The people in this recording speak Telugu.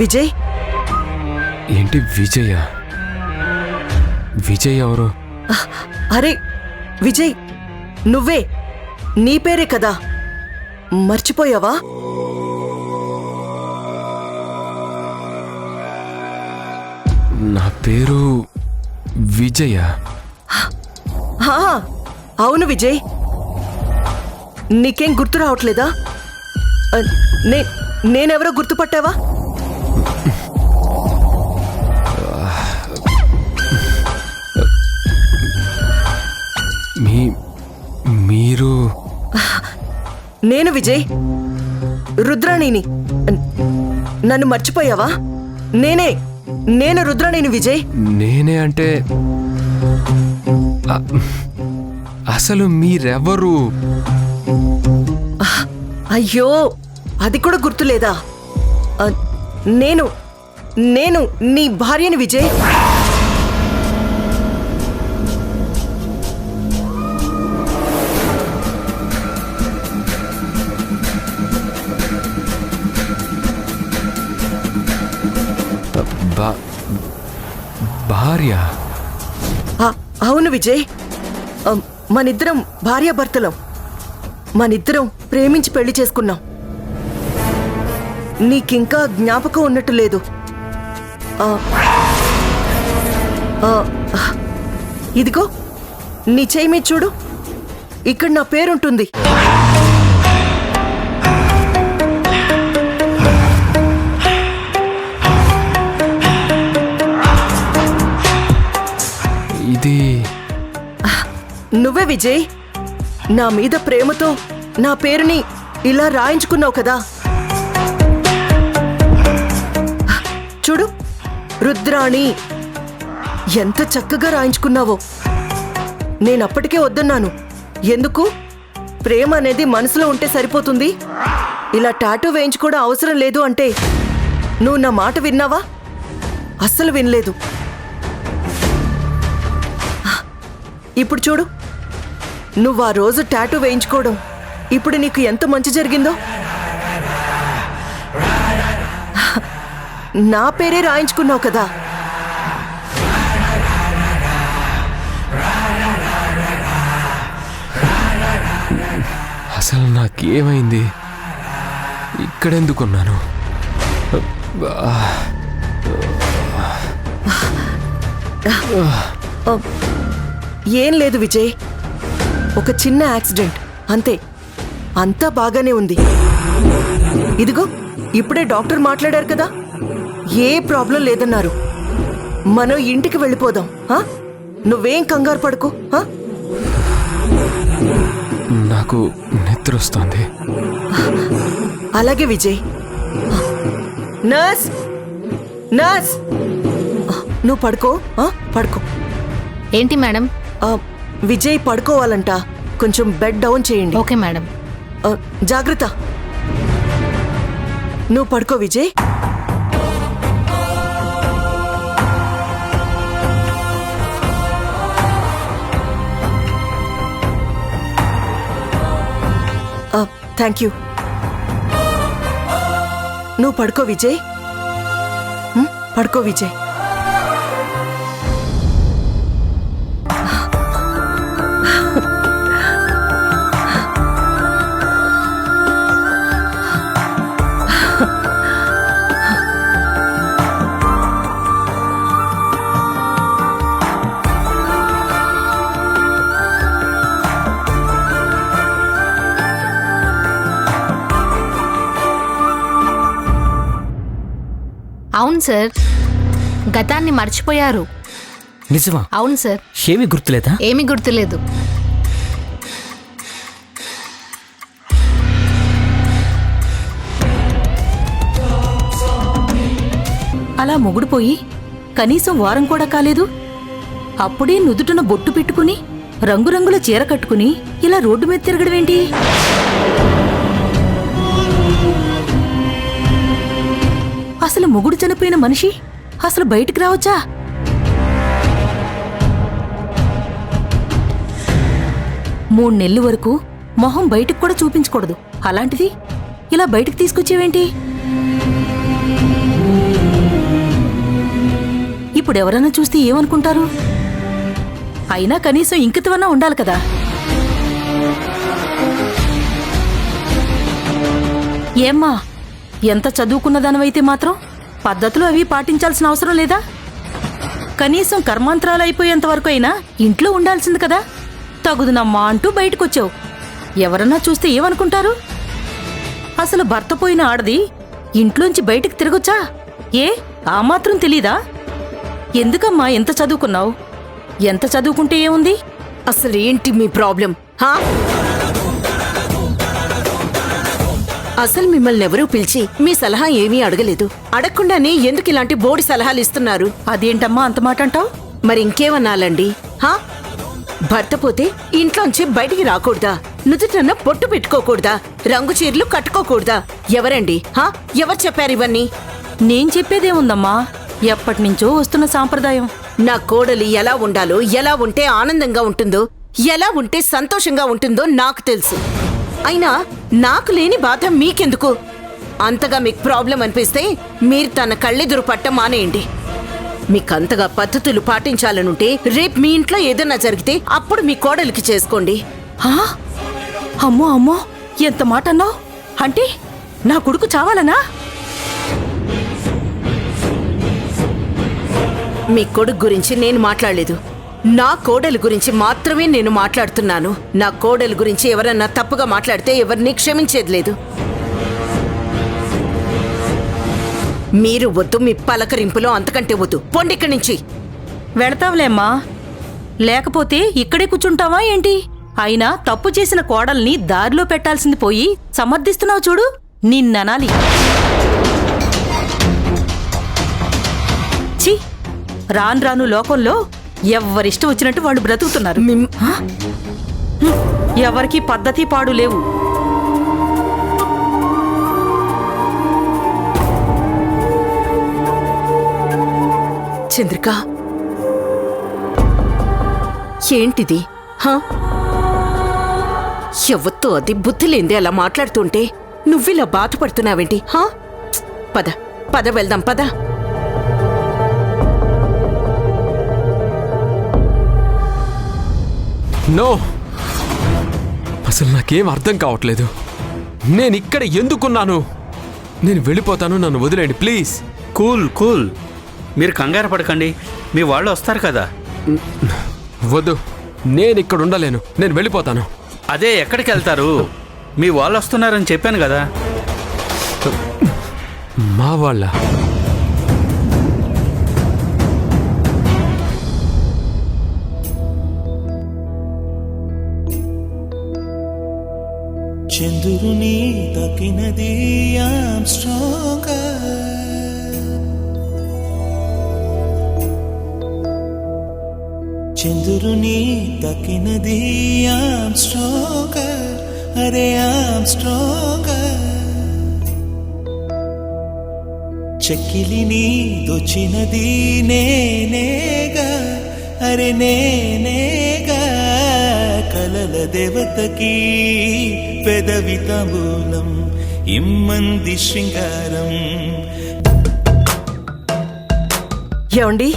విజయ్. ఏంటి విజయ? విజయ్ ఎవరు? అరే విజయ్, నువ్వే. నీ పేరే కదా, మర్చిపోయావా? నా పేరు విజయ. అవును విజయ్, నీకేం గుర్తు రావట్లేదా? నేనెవరో గుర్తుపట్టావా? మీరు? నేను విజయ్, రుద్రాణిని. నన్ను మర్చిపోయావా? నేను రుద్రాణిని విజయ్. నేనే అంటే అసలు మీరెవరు? అయ్యో, అది కూడా గుర్తులేదా? నేను నీ భార్యని విజయ్. భార్య? అవును విజయ్, మనిద్దరం భార్యాభర్తలం. మనిద్దరం ప్రేమించి పెళ్లి చేసుకున్నాం. నీకింకా జ్ఞాపకం ఉన్నట్టు లేదు. ఇదిగో నీ చేయి మీద చూడు, ఇక్కడ నా పేరుంటుంది. ఇది నువ్వే విజయ్. నా మీద ప్రేమతో నా పేరుని ఇలా రాయించుకున్నావు కదా. చూడు, రుద్రాణి ఎంత చక్కగా రాయించుకున్నావో. నేనప్పటికే వద్దన్నాను. ఎందుకు? ప్రేమ అనేది మనసులో ఉంటే సరిపోతుంది, ఇలా టాటూ వేయించుకోవడం అవసరం లేదు అంటే నువ్వు నా మాట విన్నావా? అస్సలు వినలేదు. ఇప్పుడు చూడు, నువ్వు ఆ రోజు టాటూ వేయించుకోవడం ఇప్పుడు నీకు ఎంత మంచి జరిగిందో. నా పేరే రాయించుకున్నావు కదా. అసలు నాకేమైంది? ఇక్కడెందుకున్నాను? ఏం లేదు విజయ్, ఒక చిన్న యాక్సిడెంట్ అంతే. అంతా బాగానే ఉంది. ఇదిగో ఇప్పుడే డాక్టర్ మాట్లాడారు కదా, ఏ ప్రాబ్లం లేదన్నారు. మనం ఇంటికి వెళ్ళిపోదాం. నువ్వేం కంగారు పడుకో. నాకు నిద్ర వస్తుంది. అలాగే విజయ్. నర్స్, నర్స్, నువ్వు పడుకో. పడుకో. ఏంటి మేడం? విజయ్ పడుకోవాలంట, కొంచెం బెడ్ డౌన్ చేయండి. Okay madam. జాగ్రత్త. నువ్వు పడుకో విజయ్. Thank you. నువ్వు పడుకో విజయ్. పడుకో విజయ్. అవును సార్, గతాన్ని మర్చిపోయారు. నిజమా? అవును సార్. ఏమీ గుర్తులేదా? ఏమీ గుర్తులేదు. అలా మొగుడుపోయి కనీసం వారం కూడా కాలేదు. అప్పుడే నుదుటున బొట్టు పెట్టుకుని రంగురంగుల చీర కట్టుకుని ఇలా రోడ్డు మీద తిరగడమేంటి? అసలు మొగుడు చనిపోయిన మనిషి అసలు బయటికి రావచ్చా? మూడు నెలల వరకు మొహం బయటికి కూడా చూపించకూడదు. అలాంటిది ఇలా బయటికి తీసుకొచ్చేవేంటి? ఇప్పుడు ఎవరైనా చూస్తే ఏమనుకుంటారు? అయినా కనీసం ఇంకితమన్నా ఉండాలి కదా. ఏమ్మా, ఎంత చదువుకున్నదానివైతే మాత్రం పద్ధతులు అవి పాటించాల్సిన అవసరం లేదా? కనీసం కర్మాంతరాలు అయిపోయేంత వరకు అయినా ఇంట్లో ఉండాల్సింది కదా. తగుదునమ్మా అంటూ బయటకొచ్చావు. ఎవరన్నా చూస్తే ఏమనుకుంటారు? అసలు భర్త పోయిన ఆడది ఇంట్లోంచి బయటికి తిరగొచ్చా? ఏ ఆ మాత్రం తెలీదా? ఎందుకమ్మా ఎంత చదువుకున్నావు? ఎంత చదువుకుంటే ఏముంది? అసలు ఏంటి మీ ప్రాబ్లం? హా? అసలు మిమ్మల్ని ఎవరూ పిలిచి మీ సలహా ఏమీ అడగలేదు. అడగకుండానే ఎందుకు ఇలాంటి బోడి సలహాలు ఇస్తున్నారు? అదేంటమ్మా అంత మాట అంటావు? మరి ఇంకేమనాలండి? హా? భర్త పోతే ఇంట్లోంచి బయటికి రాకూడదా? నుదుటన్న పొట్టు పెట్టుకోకూడదా? రంగు చీరలు కట్టుకోకూడదా? ఎవరండి? హా? ఎవరు చెప్పారు ఇవన్నీ? నేను చెప్పేదేముందమ్మా, ఎప్పటినుంచో వస్తున్న సాంప్రదాయం. నా కోడలి ఎలా ఉండాలో, ఎలా ఉంటే ఆనందంగా ఉంటుందో, ఎలా ఉంటే సంతోషంగా ఉంటుందో నాకు తెలుసు. అయినా నాకు లేని బాధ మీకెందుకు? అంతగా మీకు ప్రాబ్లం అనిపిస్తే మీరు తన కళ్ళెదురు పట్ట మానేయండి. మీకంతగా పద్ధతులు పాటించాలనుంటే రేపు మీ ఇంట్లో ఏదన్నా జరిగితే అప్పుడు మీ కోడలికి చేసుకోండి. హా? అమ్మో అమ్మో, ఎంత మాట అన్నావు? అంటే నా కొడుకు చావాలనా? మీ కొడుకు గురించి నేను మాట్లాడలేదు. నా కోడలి గురించి మాత్రమే నేను మాట్లాడుతున్నాను. నా కోడలి గురించి ఎవరన్నా తప్పుగా మాట్లాడితే ఎవరిని క్షమించేది లేదు. మీరు వద్దు, మీ పలకరింపులో అంతకంటే వద్దు. పొండి ఇక్కడి నుంచి. వెళతావులేమ్మా, లేకపోతే ఇక్కడే కూర్చుంటావా ఏంటి? అయినా తప్పు చేసిన కోడల్ని దారిలో పెట్టాల్సింది పోయి సమర్థిస్తున్నావు చూడు, నిన్ననాలి. ఛీ, రాను రాను లోకంలో ఎవరిష్టం వచ్చినట్టు వాళ్ళు బ్రతుకుతున్నారు. హా? ఎవరికి పద్ధతి పాడు లేవు. చంద్రిక, ఏంటిది? హా? ఎవరితో అది బుద్ధి లేందే అలా మాట్లాడుతుంటే నువ్విలా బాధపడుతున్నావేంటి? హా? పద పద వెళ్దాం, పద. నో, అసలు నాకేం అర్థం కావట్లేదు. నేను ఇక్కడ ఎందుకున్నాను? నేను వెళ్ళిపోతాను, నన్ను వదిలేండి ప్లీజ్. కూల్ కూల్, మీరు కంగారు పడకండి, మీ వాళ్ళు వస్తారు కదా. వద్దు, నేను ఇక్కడ ఉండలేను, నేను వెళ్ళిపోతాను. అదే ఎక్కడికి వెళ్తారు? మీ వాళ్ళు వస్తున్నారని చెప్పాను కదా. మా వాళ్ళ? చంద్రుని తకినది ఐయామ్ స్ట్రాంగర్. చంద్రుని తకినది ఐయామ్ స్ట్రాంగర్. అరే ఐయామ్ స్ట్రాంగర్. చెక్కిలిని దొచ్చినది నేనేగా. అరే నేనేగా. కలల దేవతకి పెదవి తాంబూలం ఇమ్మంది శృంగారం. ఏమండి?